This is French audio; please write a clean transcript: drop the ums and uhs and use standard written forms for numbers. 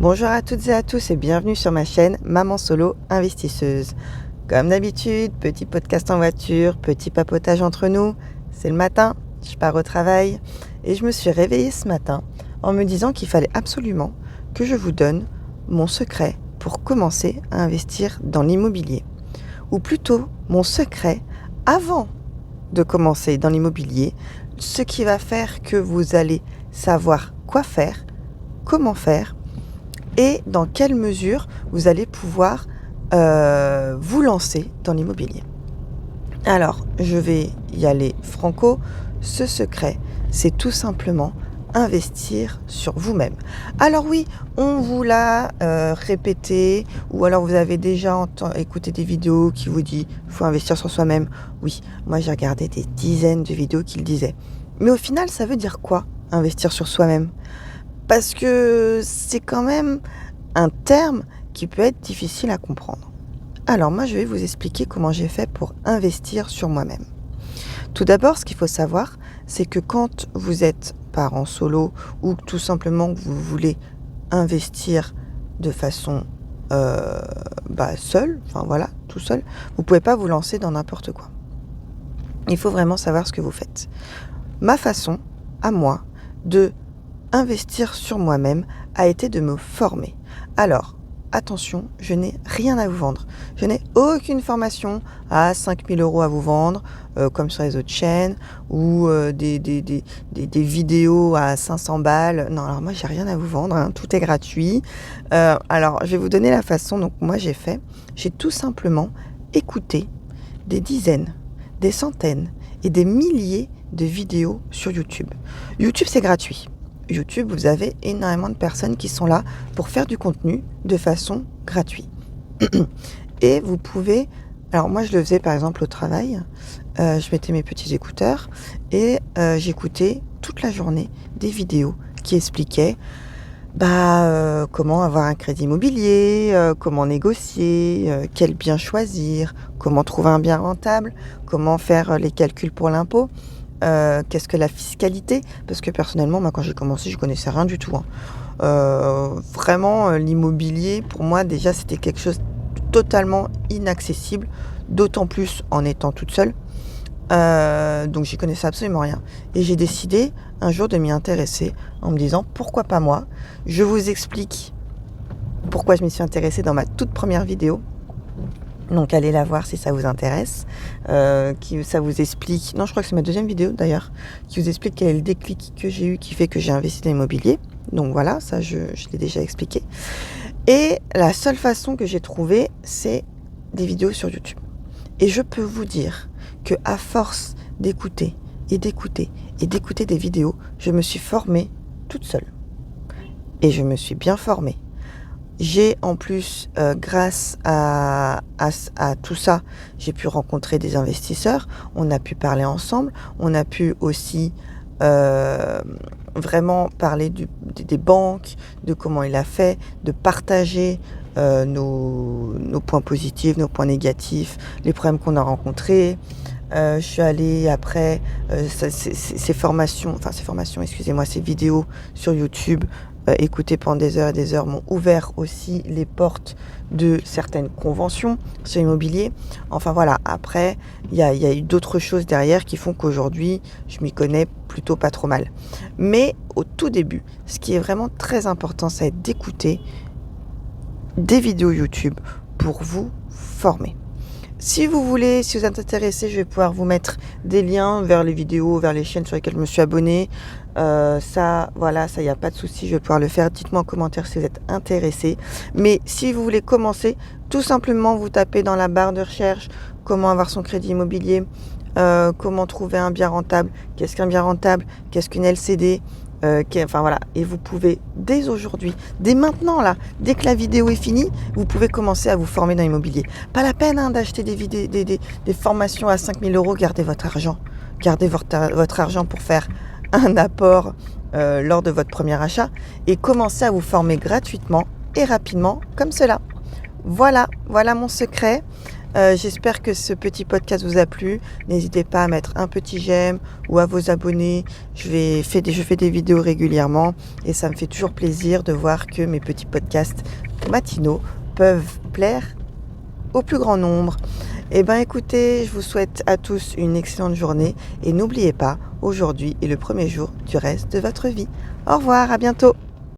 Bonjour à toutes et à tous et bienvenue sur ma chaîne Maman Solo Investisseuse. Comme d'habitude, petit podcast en voiture, petit papotage entre nous. C'est le matin, je pars au travail et je me suis réveillée ce matin en me disant qu'il fallait absolument que je vous donne mon secret pour commencer à investir dans l'immobilier. Ou plutôt mon secret avant de commencer dans l'immobilier, ce qui va faire que vous allez savoir quoi faire, comment faire et dans quelle mesure vous allez pouvoir vous lancer dans l'immobilier. Alors, je vais y aller franco. Ce secret, c'est tout simplement investir sur vous-même. Alors oui, on vous l'a répété, ou alors vous avez déjà écouté des vidéos qui vous disent « faut investir sur soi-même ». Oui, moi j'ai regardé des dizaines de vidéos qui le disaient. Mais au final, ça veut dire quoi, investir sur soi-même ? Parce que c'est quand même un terme qui peut être difficile à comprendre. Alors moi, je vais vous expliquer comment j'ai fait pour investir sur moi-même. Tout d'abord, ce qu'il faut savoir, c'est que quand vous êtes parent solo ou tout simplement que vous voulez investir de façon seul, tout seul, vous ne pouvez pas vous lancer dans n'importe quoi. Il faut vraiment savoir ce que vous faites. Ma façon, à moi, de investir sur moi-même a été de me former. Alors, attention, je n'ai rien à vous vendre. Je n'ai aucune formation à 5 000 € à vous vendre, comme sur les autres chaînes, ou des vidéos à 500 balles. Non, alors moi, j'ai rien à vous vendre, hein, tout est gratuit. Alors, je vais vous donner la façon dont moi j'ai fait. J'ai tout simplement écouté des dizaines, des centaines et des milliers de vidéos sur YouTube. YouTube, c'est gratuit. YouTube, vous avez énormément de personnes qui sont là pour faire du contenu de façon gratuite. Et vous pouvez... Alors moi, je le faisais par exemple au travail. Je mettais mes petits écouteurs et j'écoutais toute la journée des vidéos qui expliquaient comment avoir un crédit immobilier, comment négocier, quel bien choisir, comment trouver un bien rentable, comment faire les calculs pour l'impôt. Qu'est-ce que la fiscalité ? Parce que personnellement, moi, quand j'ai commencé, je connaissais rien du tout. Vraiment, l'immobilier, pour moi, déjà, c'était quelque chose de totalement inaccessible, d'autant plus en étant toute seule. Donc, j'y connaissais absolument rien. Et j'ai décidé un jour de m'y intéresser en me disant, pourquoi pas moi ? Je vous explique pourquoi je m'y suis intéressée dans ma toute première vidéo. Donc allez la voir si ça vous intéresse, ça vous explique, non je crois que c'est ma deuxième vidéo d'ailleurs, qui vous explique quel est le déclic que j'ai eu qui fait que j'ai investi dans l'immobilier. Donc voilà, ça je l'ai déjà expliqué. Et la seule façon que j'ai trouvée, c'est des vidéos sur YouTube. Et je peux vous dire que à force d'écouter et d'écouter et d'écouter des vidéos, je me suis formée toute seule. Et je me suis bien formée. J'ai en plus, grâce à tout ça, j'ai pu rencontrer des investisseurs, on a pu parler ensemble, on a pu aussi vraiment parler des banques, de comment il a fait, de partager nos points positifs, nos points négatifs, les problèmes qu'on a rencontrés. Je suis allée après, ces vidéos sur YouTube, écoutées pendant des heures et des heures, m'ont ouvert aussi les portes de certaines conventions sur l'immobilier. Enfin voilà, après, il y a eu d'autres choses derrière qui font qu'aujourd'hui, je m'y connais plutôt pas trop mal. Mais au tout début, ce qui est vraiment très important, c'est d'écouter des vidéos YouTube pour vous former. Si vous voulez, si vous êtes intéressé, je vais pouvoir vous mettre des liens vers les vidéos, vers les chaînes sur lesquelles je me suis abonnée. Ça, il n'y a pas de souci, je vais pouvoir le faire. Dites-moi en commentaire si vous êtes intéressé. Mais si vous voulez commencer, tout simplement, vous tapez dans la barre de recherche comment avoir son crédit immobilier, comment trouver un bien rentable, qu'est-ce qu'un bien rentable, qu'est-ce qu'une LCD. Et vous pouvez dès aujourd'hui, dès maintenant là, dès que la vidéo est finie, vous pouvez commencer à vous former dans l'immobilier. Pas la peine d'acheter des formations à 5 000 €, gardez votre argent. Gardez votre argent pour faire un apport lors de votre premier achat et commencez à vous former gratuitement et rapidement comme cela. Voilà mon secret. J'espère que ce petit podcast vous a plu. N'hésitez pas à mettre un petit j'aime ou à vous abonner. Je fais des vidéos régulièrement et ça me fait toujours plaisir de voir que mes petits podcasts matinaux peuvent plaire au plus grand nombre. Eh bien écoutez, je vous souhaite à tous une excellente journée et n'oubliez pas, aujourd'hui est le premier jour du reste de votre vie. Au revoir, à bientôt.